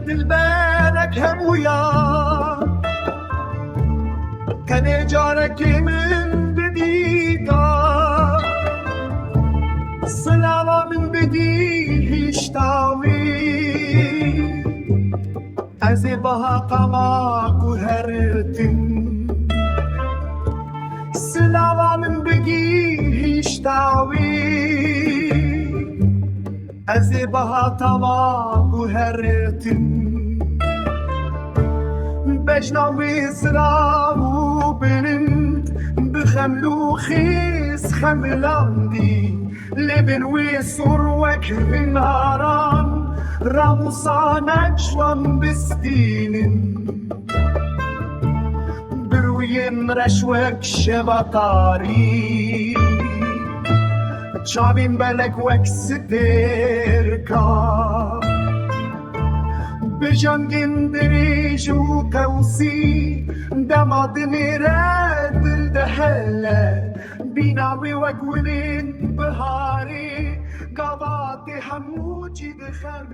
دلبرك همويا كان جارك من بديتا صلاة من بديه اشتاوي أزبها قماك وهرتن صلاة من بديه اشتاوي أزبها طماك وهرتن بجناوي زراو بنت بخملو خيس خملاندي لبن ويسور وكر ناران راموسان جوان بستين بروين رشوك شبطاري شابين بلك وكستركا بجنگin دريج وكوسي دمادني راد الدهلة بيناوي وقولين بهاري قضاتي حموجي دخل